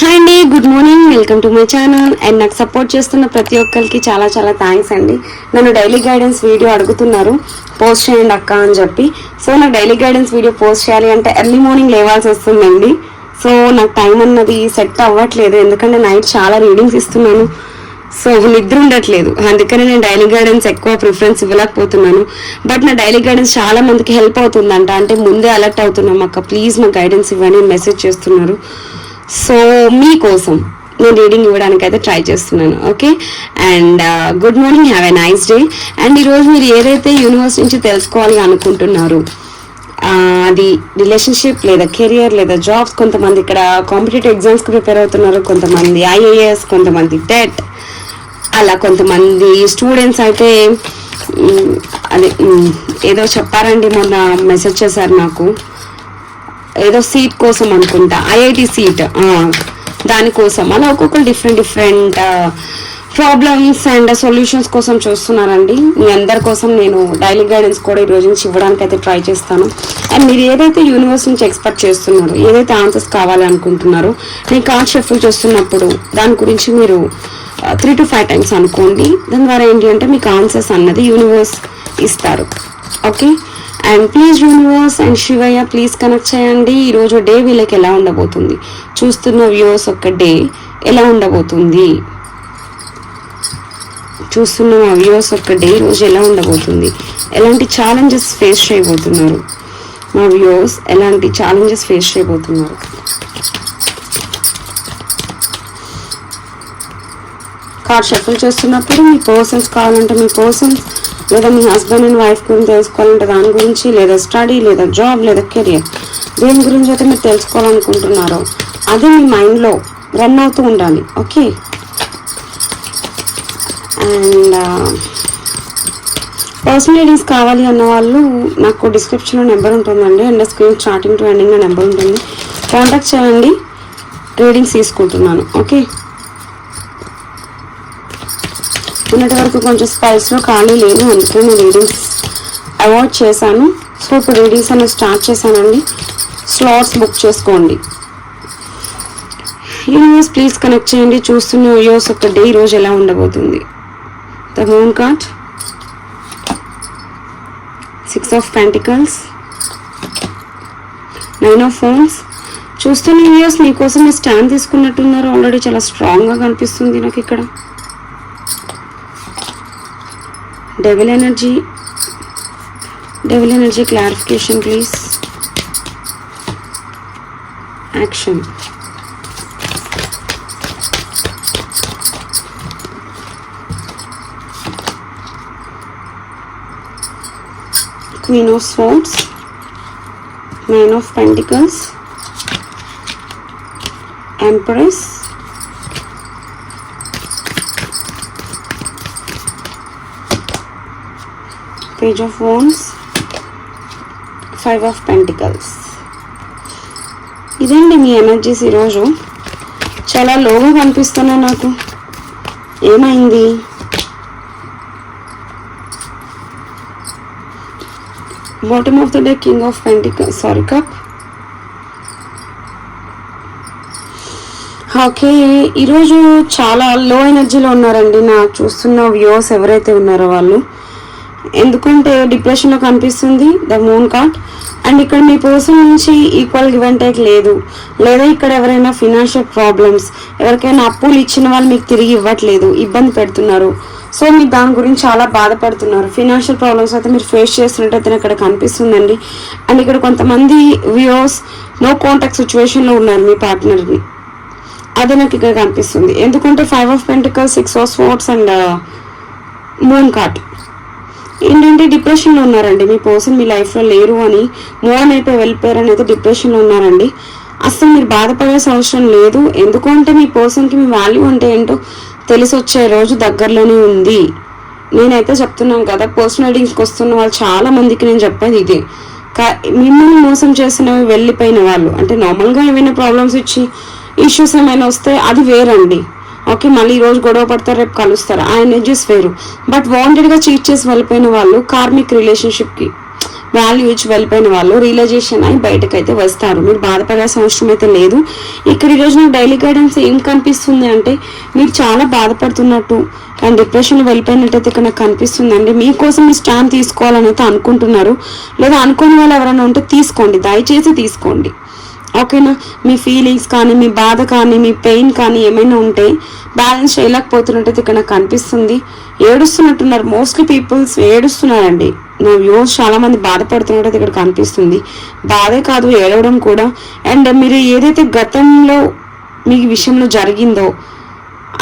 Hi అండి, good morning. Welcome to my channel. And నాకు support చేస్తున్న ప్రతి ఒక్కరికి చాలా చాలా థ్యాంక్స్ అండి. నన్ను డైలీ గైడెన్స్ వీడియో అడుగుతున్నారు, పోస్ట్ చేయండి అక్క అని చెప్పి. సో నాకు డైలీ గైడెన్స్ వీడియో పోస్ట్ చేయాలి అంటే ఎర్లీ మార్నింగ్ లేవాల్సి వస్తుందండి. సో నాకు టైం అన్నది సెట్ అవ్వట్లేదు, ఎందుకంటే నైట్ చాలా రీడింగ్స్ ఇస్తున్నాను. సో నిద్ర ఉండట్లేదు, అందుకని నేను డైలీ గైడెన్స్ ఎక్కువ ప్రిఫరెన్స్ ఇవ్వలేకపోతున్నాను. బట్ నా డైలీ గైడెన్స్ చాలా మందికి హెల్ప్ అవుతుందంట. అంటే ముందే అలర్ట్ అవుతున్నాం అక్క, ప్లీజ్ మా గైడెన్స్ ఇవ్వని మెసేజ్ చేస్తున్నారు. సో మీకోసం నేను రీడింగ్ ఇవ్వడానికి అయితే ట్రై చేస్తున్నాను. Okay, and good morning, have a nice day. And ఈరోజు మీరు ఏదైతే యూనివర్స్ నుంచి తెలుసుకోవాలి అనుకుంటున్నారు, అది రిలేషన్షిప్ లేదా కెరియర్ లేదా జాబ్స్. కొంతమంది ఇక్కడ కాంపిటేటివ్ ఎగ్జామ్స్కి ప్రిపేర్ అవుతున్నారు, కొంతమంది ఐఏఎస్, కొంతమంది టెట్, అలా కొంతమంది స్టూడెంట్స్ అయితే అది ఏదో చెప్పారండి, మొన్న మెసేజ్ చేశారు నాకు, ఏదో సీట్ కోసం అనుకుంటా, ఐఐటి సీట్, దానికోసం. అలా ఒక్కొక్కరు డిఫరెంట్ ప్రాబ్లమ్స్ అండ్ సొల్యూషన్స్ కోసం చూస్తున్నారండి. మీ అందరి కోసం నేను డైలీ గైడెన్స్ కూడా ఈ రోజు నుంచి ఇవ్వడానికి అయితే ట్రై చేస్తాను. అండ్ మీరు ఏదైతే యూనివర్స్ నుంచి ఎక్స్పెక్ట్ చేస్తున్నారో, ఏదైతే ఆన్సర్స్ కావాలి అనుకుంటున్నారో, నేను కార్డ్ షఫుల్ చేస్తున్నప్పుడు దాని గురించి మీరు 3 to 5 times అనుకోండి. దాని ద్వారా ఏంటి అంటే మీకు ఆన్సర్స్ అన్నది యూనివర్స్ ఇస్తారు. Okay, and please universe and Shivayya please connect చేయండి. ఈరోజు డే వీళ్ళకి ఎలా ఉండబోతుంది, చూస్తున్న వ్యూవర్స్ ఒక డే ఎలా ఉండబోతుంది, చూస్తున్న మా వ్యూవర్స్ ఒక డే రోజు ఎలా ఉండబోతుంది, ఎలాంటి ఛాలెంజెస్ ఫేస్ చేయబోతున్నారు మా వ్యూవర్స్, ఎలాంటి ఛాలెంజెస్ ఫేస్ చేయబోతున్నారు. కార్డ్ షఫుల్ చేస్తున్నప్పుడు మీ పర్సన్స్ కావాలంటే మీ పర్సన్స్, లేదా మీ హస్బెండ్ అండ్ వైఫ్ గురించి తెలుసుకోవాలంటే దాని గురించి, లేదా స్టడీ, లేదా జాబ్, లేదా కెరియర్, దేని గురించి అయితే మీరు తెలుసుకోవాలనుకుంటున్నారో అది మీ మైండ్లో రన్ అవుతూ ఉండాలి. ఓకే, అండ్ పర్సనల్ రీడింగ్స్ కావాలి అన్న వాళ్ళు నాకు డిస్క్రిప్షన్లో నెంబర్ ఉంటుందండి, అండ్ స్క్రీన్ స్టార్టింగ్ టు ఎండింగ్లో నెంబర్ ఉంటుంది, కాంటాక్ట్ చేయండి. రీడింగ్స్ తీసుకుంటున్నాను. ఓకే, ఉన్నటి వరకు కొంచెం స్పైస్లో ఖాళీ లేదు, అందుకే నేను రీడింగ్స్ అవాయిడ్ చేశాను. సో ఇప్పుడు రీడింగ్స్ అనేది స్టార్ట్ చేశానండి. స్లాట్స్ బుక్ చేసుకోండి. యూనివర్స్ ప్లీజ్ కనెక్ట్ చేయండి. చూస్తున్న యూనివర్స్ ఒక డే ఈరోజు ఎలా ఉండబోతుంది. The moon card, 6 of Pentacles, 9 of Wands. చూస్తున్న యూనివర్స్ మీకోసం మీరు స్టాండ్ తీసుకున్నట్టున్నారు ఆల్రెడీ, చాలా స్ట్రాంగ్గా కనిపిస్తుంది నాకు ఇక్కడ. Devil energy clarification please. Action. Queen of Swords, 9 of Pentacles, Empress, Page of Wands, 5 of Pentacles. ఇదండి మీ ఎనర్జీస్. ఈరోజు చాలా లోగా కనిపిస్తున్నాయి నాకు, ఏమైంది? Bottom of the day, king of pentacles, sorry cup. Okay, ఈరోజు చాలా లో ఎనర్జీలో ఉన్నారండి నా చూస్తున్న వ్యూవర్స్ ఎవరైతే ఉన్నారో వాళ్ళు. ఎందుకంటే డిప్రెషన్లో కనిపిస్తుంది ద మూన్ కార్డ్. అండ్ ఇక్కడ మీ పర్సన్ నుంచి ఈక్వల్ గివ్ అండ్ టేక్ లేదు, లేదా ఇక్కడ ఎవరైనా ఫినాన్షియల్ ప్రాబ్లమ్స్, ఎవరికైనా అప్పులు ఇచ్చిన వాళ్ళు మీకు తిరిగి ఇవ్వట్లేదు, ఇబ్బంది పెడుతున్నారు. సో మీరు దాని గురించి చాలా బాధపడుతున్నారు. ఫినాన్షియల్ ప్రాబ్లమ్స్ అయితే మీరు ఫేస్ చేస్తున్నట్టయితే ఇక్కడ కనిపిస్తుందండి. అండ్ ఇక్కడ కొంతమంది వ్యూవర్స్ నో కాంటాక్ట్ సిచ్యువేషన్లో ఉన్నారు మీ పార్ట్నర్ని, అదే నాకు ఇక్కడ కనిపిస్తుంది. ఎందుకంటే 5 of Pentacles, 6 of Swords and moon card. ఏంటంటే డిప్రెషన్లో ఉన్నారండి మీ పర్సన్, మీ లైఫ్లో లేరు అని, మూవ్ ఆన్ అయిపోయి వెళ్ళిపోయారని అయితే డిప్రెషన్లో ఉన్నారండి. అసలు మీరు బాధపడాల్సిన అవసరం లేదు, ఎందుకంటే మీ పర్సన్కి మీ వాల్యూ అంటే ఏంటో తెలిసి వచ్చే రోజు దగ్గరలోనే ఉంది. నేనైతే చెప్తున్నాను కదా, పర్సనల్ రీడింగ్స్కి వస్తున్న వాళ్ళు చాలా మందికి నేను చెప్పేది ఇదే. మిమ్మల్ని మోసం చేసినవి వెళ్ళిపోయిన వాళ్ళు, అంటే నార్మల్గా ఏమైనా ప్రాబ్లమ్స్ ఇచ్చి ఇష్యూస్ ఏమైనా వస్తే అది వేరండి. ఓకే, మళ్ళీ ఈరోజు గొడవ పడతారు, రేపు కలుస్తారు, ఆ ఎనర్జీస్ వేరు. బట్ వాంటెడ్గా చీట్ చేసి వెళ్ళిపోయిన వాళ్ళు కార్మిక్ రిలేషన్షిప్కి వాల్యూ ఇచ్చి వెళ్ళిపోయిన వాళ్ళు రియలైజేషన్ అయి బయటకైతే వస్తారు. మీరు బాధపడాల్సిన అవసరం అయితే లేదు. ఇక్కడ ఈరోజు నాకు డైలీ గైడెన్స్ ఏం కనిపిస్తుంది అంటే మీరు చాలా బాధపడుతున్నట్టు అండ్ డిప్రెషన్ వెళ్ళిపోయినట్టయితే ఇక్కడ నాకు కనిపిస్తుందండి. మీకోసం మీ స్టాండ్ తీసుకోవాలని అయితే అనుకుంటున్నారు, లేదా అనుకునే వాళ్ళు ఎవరైనా ఉంటే తీసుకోండి, దయచేసి తీసుకోండి. ఓకేనా? మీ ఫీలింగ్స్ కానీ, మీ బాధ కానీ, మీ పెయిన్ కానీ ఏమైనా ఉంటే బ్యాలెన్స్ చేయలేకపోతున్నట్టయితే ఇక్కడ నాకు కనిపిస్తుంది. ఏడుస్తున్నట్టున్నారు, మోస్ట్లీ పీపుల్స్ ఏడుస్తున్నారండి. నా వ్యూస్ చాలా మంది బాధపడుతున్నట్టయితే ఇక్కడ కనిపిస్తుంది. బాధే కాదు, ఏడవడం కూడా. అండ్ మీరు ఏదైతే గతంలో మీ విషయంలో జరిగిందో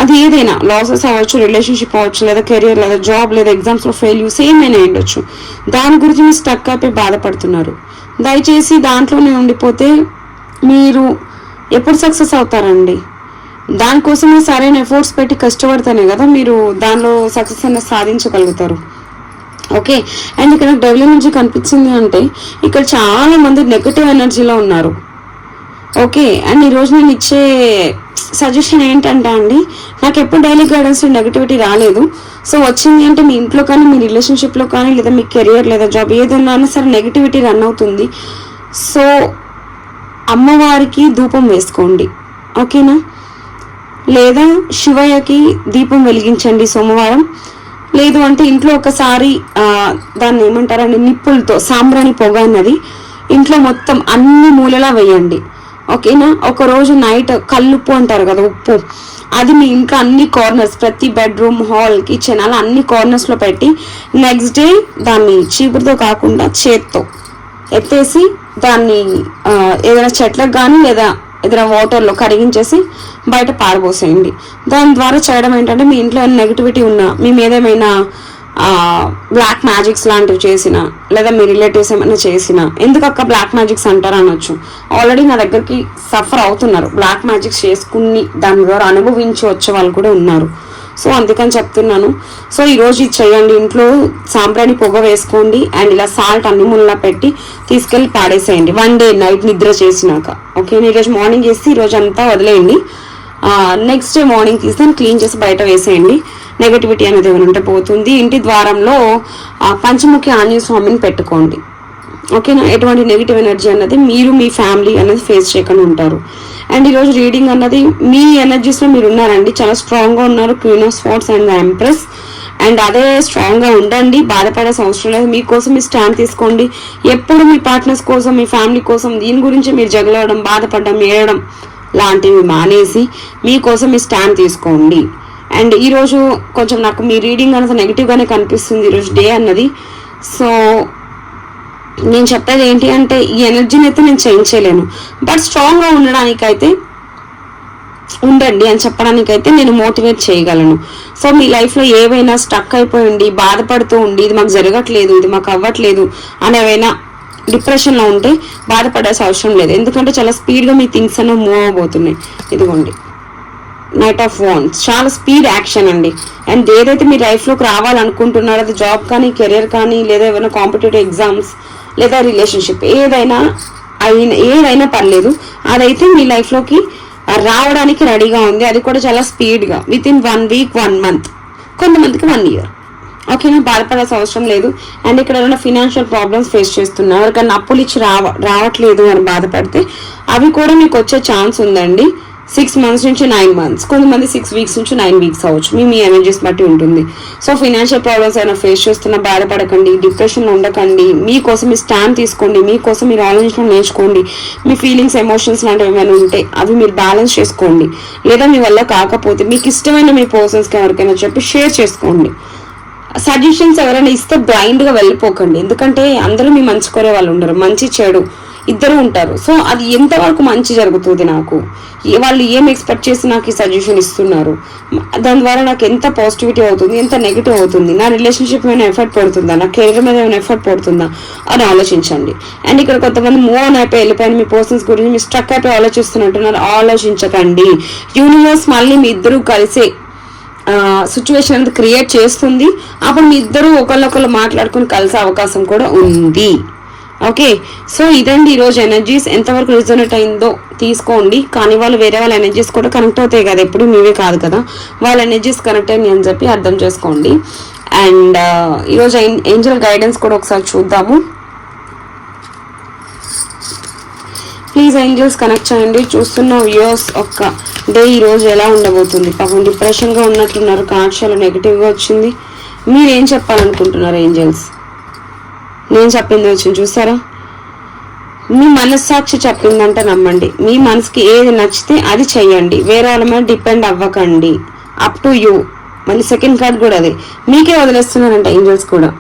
అది ఏదైనా లాసెస్ అవ్వచ్చు, రిలేషన్షిప్ అవ్వచ్చు, లేదా కెరియర్, లేదా జాబ్, లేదా ఎగ్జామ్స్లో ఫెయిల్యూర్స్ ఏమైనా ఉండొచ్చు, దాని గురించి మీరు స్టక్ అయిపోయి బాధపడుతున్నారు. దయచేసి దాంట్లోనే ఉండిపోతే మీరు ఎప్పుడు సక్సెస్ అవుతారండి? దానికోసమే సరైన ఎఫర్ట్స్ పెట్టి కష్టపడితేనే కదా మీరు దానిలో సక్సెస్ అనేది సాధించగలుగుతారు. ఓకే. అండ్ ఇక్కడ డెవలప్ ఎనర్జీ కనిపించింది అంటే ఇక్కడ చాలా మంది నెగటివ్ ఎనర్జీలో ఉన్నారు. ఓకే. అండ్ ఈరోజు నేను ఇచ్చే సజెషన్ ఏంటంటే అండి, నాకు ఎప్పుడు డైలీ గైడెన్స్ నెగటివిటీ రాలేదు. సో వచ్చింది అంటే మీ ఇంట్లో కానీ, మీ రిలేషన్షిప్లో కానీ, లేదా మీ కెరియర్ లేదా జాబ్ ఏదైనా సరే నెగటివిటీ రన్ అవుతుంది. సో అమ్మవారికి ధూపం వేసుకోండి. ఓకేనా? లేదా శివయ్యకి దీపం వెలిగించండి సోమవారం. లేదు అంటే ఇంట్లో ఒకసారి దాన్ని ఏమంటారండి, నిప్పులతో సాంబ్రాణి పొగ అన్నది ఇంట్లో మొత్తం అన్ని మూలలా వేయండి. ఓకేనా? ఒక రోజు నైట్ కల్లుప్పు అంటారు కదా, ఉప్పు, అది మీ ఇంట్లో అన్ని కార్నర్స్, ప్రతి బెడ్రూమ్, హాల్, కిచెన్ అలా అన్ని కార్నర్స్లో పెట్టి నెక్స్ట్ డే దాన్ని చీపురుతో కాకుండా చేత్తో ఎత్తేసి దాన్ని ఏదైనా చెట్లకు కానీ లేదా ఏదైనా వాటర్లో కరిగించేసి బయట పారబోసేయండి. దాని ద్వారా చేయడం ఏంటంటే మీ ఇంట్లో ఏమైనా నెగిటివిటీ ఉన్నా, మీ మీద ఏమైనా బ్లాక్ మ్యాజిక్స్ లాంటివి చేసినా, లేదా మీ రిలేటివ్స్ ఏమైనా చేసినా, ఎందుకు అక్క బ్లాక్ మ్యాజిక్స్ అంటారు అనొచ్చు. ఆల్రెడీ నా దగ్గరికి సఫర్ అవుతున్నారు, బ్లాక్ మ్యాజిక్స్ చేసుకుని దాని ద్వారా అనుభవించి వచ్చే వాళ్ళు కూడా ఉన్నారు. సో అందుకని చెప్తున్నాను. సో ఈరోజు ఇది చేయండి, ఇంట్లో సాంబ్రాణి పొగ వేసుకోండి అండ్ ఇలా సాల్ట్ అన్ని ముళ్ళ పెట్టి తీసుకెళ్ళి పాడేసేయండి 1 డే నైట్ నిద్ర చేసినాక. ఓకే. ఈరోజు మార్నింగ్ చేసి ఈరోజు అంతా వదిలేయండి. నెక్స్ట్ డే మార్నింగ్ తీసుకొని క్లీన్ చేసి బయట వేసేయండి. నెగటివిటీ అనేది ఏమైనా ఉంటే పోతుంది. ఇంటి ద్వారంలో పంచముఖి ఆంజనేయ స్వామిని పెట్టుకోండి. ఓకేనా? ఎటువంటి నెగిటివ్ ఎనర్జీ అన్నది మీరు, మీ ఫ్యామిలీ అనేది ఫేస్ చేయకుండా ఉంటారు. అండ్ ఈరోజు రీడింగ్ అన్నది మీ ఎనర్జీస్లో మీరు ఉన్నారండి, చాలా స్ట్రాంగ్గా ఉన్నారు. Queen of swords and empress. And అదే స్ట్రాంగ్గా ఉండండి, బాధపడాల్సిన అవసరం లేదు. మీకోసం మీ స్టాండ్ తీసుకోండి. ఎప్పుడు మీ పార్ట్నర్స్ కోసం, మీ ఫ్యామిలీ కోసం దీని గురించి మీరు జగలవడం, బాధపడడం, ఏడవడం లాంటివి మానేసి మీకోసం మీ స్టాండ్ తీసుకోండి. అండ్ ఈరోజు కొంచెం నాకు మీ రీడింగ్ అన్నది నెగిటివ్గానే కనిపిస్తుంది ఈరోజు డే అన్నది. సో నేను చెప్పేది ఏంటి అంటే ఈ ఎనర్జీని అయితే నేను చేంజ్ చేయలేను, బట్ స్ట్రాంగ్గా ఉండడానికైతే ఉండండి అని చెప్పడానికైతే నేను మోటివేట్ చేయగలను. సో మీ లైఫ్లో ఏవైనా స్టక్ అయిపోయి ఉండి బాధపడుతూ ఉండి ఇది మాకు జరగట్లేదు, ఇది మాకు అవ్వట్లేదు అనేవైనా డిప్రెషన్లో ఉంటే బాధపడాల్సిన అవసరం లేదు. ఎందుకంటే చాలా స్పీడ్గా మీ థింగ్స్ అన్న మూవ్ అవబోతున్నాయి. ఇదిగోండి నైట్ ఆఫ్ వాండ్స్, చాలా స్పీడ్ యాక్షన్ అండి. అండ్ ఏదైతే మీ లైఫ్లోకి రావాలనుకుంటున్నారో అది జాబ్ కానీ, కెరియర్ కానీ, లేదా ఏమైనా కాంపిటేటివ్ ఎగ్జామ్స్, లేదా రిలేషన్షిప్ ఏదైనా పర్లేదు, అదైతే మీ లైఫ్లోకి రావడానికి రెడీగా ఉంది. అది కూడా చాలా స్పీడ్గా విత్ ఇన్ 1 వీక్, 1 మంత్, కొంతమందికి 1 ఇయర్. ఓకేనా? బాధపడాల్సిన అవసరం లేదు. అండ్ ఇక్కడ ఏమైనా ఫినాన్షియల్ ప్రాబ్లమ్స్ ఫేస్ చేస్తున్నారు, ఎవరికైనా అప్పులు ఇచ్చి రావట్లేదు అని బాధపడితే అవి కూడా మీకు వచ్చే ఛాన్స్ ఉందండి. 6 months నుంచి 9 months, కొంతమంది 6 weeks నుంచి 9 weeks అవ్వచ్చు, మీ ఎనర్జీస్ బట్టి ఉంటుంది. సో ఫినాన్షియల్ ప్రాబ్లమ్స్ అయినా ఫేస్ చేస్తున్నా బాధపడకండి, డిప్రెషన్లో ఉండకండి. మీకోసం మీ స్టాండ్ తీసుకోండి, మీకోసం మీరు ఆలోచించడం నేర్చుకోండి. మీ ఫీలింగ్స్, ఎమోషన్స్ లాంటివి ఏమైనా ఉంటే అవి మీరు బ్యాలెన్స్ చేసుకోండి. లేదా మీ వల్ల కాకపోతే మీకు ఇష్టమైన మీ పర్సన్స్కి ఎవరికైనా చెప్పి షేర్ చేసుకోండి. సజెషన్స్ ఎవరైనా ఇస్తే బ్లైండ్గా వెళ్ళిపోకండి, ఎందుకంటే అందరూ మీ మంచి కోరే వాళ్ళు ఉండరు, మంచి చెడు ఇద్దరు ఉంటారు. సో అది ఎంతవరకు మంచి జరుగుతుంది, నాకు వాళ్ళు ఏం ఎక్స్పెక్ట్ చేసి నాకు ఈ సజెషన్ ఇస్తున్నారు, దాని ద్వారా నాకు ఎంత పాజిటివిటీ అవుతుంది, ఎంత నెగిటివ్ అవుతుంది, నా రిలేషన్షిప్ ఏమైనా ఎఫర్ట్ పడుతుందా, నా కెరీర్ మీద ఏమైనా ఎఫర్ట్ పడుతుందా అని ఆలోచించండి. అండ్ ఇక్కడ కొంతమంది మూవ్ ఆన్ అయిపోయి వెళ్ళిపోయిన మీ పర్సన్స్ గురించి మీరు స్ట్రక్ అయిపోయి ఆలోచిస్తున్నట్టున్నారు, ఆలోచించకండి. యూనివర్స్ మళ్ళీ మీ ఇద్దరు కలిసే సిచ్యువేషన్ అనేది క్రియేట్ చేస్తుంది. అప్పుడు మీ ఇద్దరు ఒకళ్ళొకళ్ళు మాట్లాడుకుని కలిసే అవకాశం కూడా ఉంది. ఓకే. సో ఇదండి ఈరోజు ఎనర్జీస్. ఎంతవరకు రిజోనేట్ అయిందో తీసుకోండి, కానీ వాళ్ళు వేరే వాళ్ళ ఎనర్జీస్ కూడా కనెక్ట్ అవుతాయి కదా, ఎప్పుడు మీవే కాదు కదా, వాళ్ళ ఎనర్జీస్ కనెక్ట్ అయ్యి అని చెప్పి అర్థం చేసుకోండి. అండ్ ఈరోజు ఏంజల్ గైడెన్స్ కూడా ఒకసారి చూద్దాము. ప్లీజ్ ఏంజల్స్ కనెక్ట్ చేయండి. చూస్తున్న వ్యూవర్స్ ఒక్క డే ఈ రోజు ఎలా ఉండబోతుంది. పాపం డిప్రెషన్గా ఉన్నట్టున్నారు, కార్డ్స్లో నెగిటివ్గా వచ్చింది. మీరేం చెప్పాలనుకుంటున్నారు ఏంజల్స్? నేను చెప్పింది వచ్చింది చూసారా, మీ మనస్సాక్షి చెప్పిందంటే నమ్మండి. మీ మనసుకి ఏది నచ్చితే అది చెయ్యండి, వేరే వాళ్ళ మీద డిపెండ్ అవ్వకండి. Up to you. మళ్ళీ సెకండ్ కార్డ్ కూడా అదే, మీకే వదిలేస్తున్నారంట ఏంజల్స్ కూడా.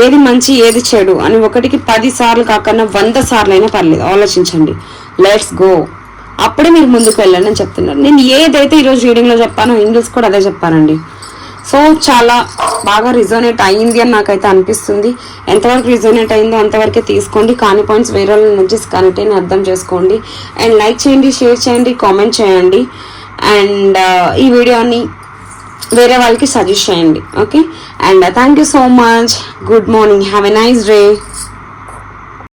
ఏది మంచి ఏది చెడు అని 1కి 10 సార్లు కాకుండా 100 సార్లు అయినా పర్లేదు, ఆలోచించండి. లెట్స్ గో, అప్పుడే మీరు ముందుకు వెళ్ళండి అని చెప్తున్నారు. నేను ఏదైతే ఈరోజు రీడింగ్లో చెప్పానో ఏంజల్స్ కూడా అదే చెప్పానండి. సో చాలా బాగా రిజోనేట్ అయ్యింది అని నాకైతే అనిపిస్తుంది. ఎంతవరకు రిజోనేట్ అయిందో అంతవరకే తీసుకోండి, కానీ పాయింట్స్ వేరే వాళ్ళ నుంచి కనెక్ట్ అయిన అర్థం చేసుకోండి. అండ్ లైక్ చేయండి, షేర్ చేయండి, కామెంట్ చేయండి. అండ్ ఈ వీడియోని వేరే వాళ్ళకి సజెస్ట్ చేయండి. Okay, and thank you so much. Good morning, have a nice day.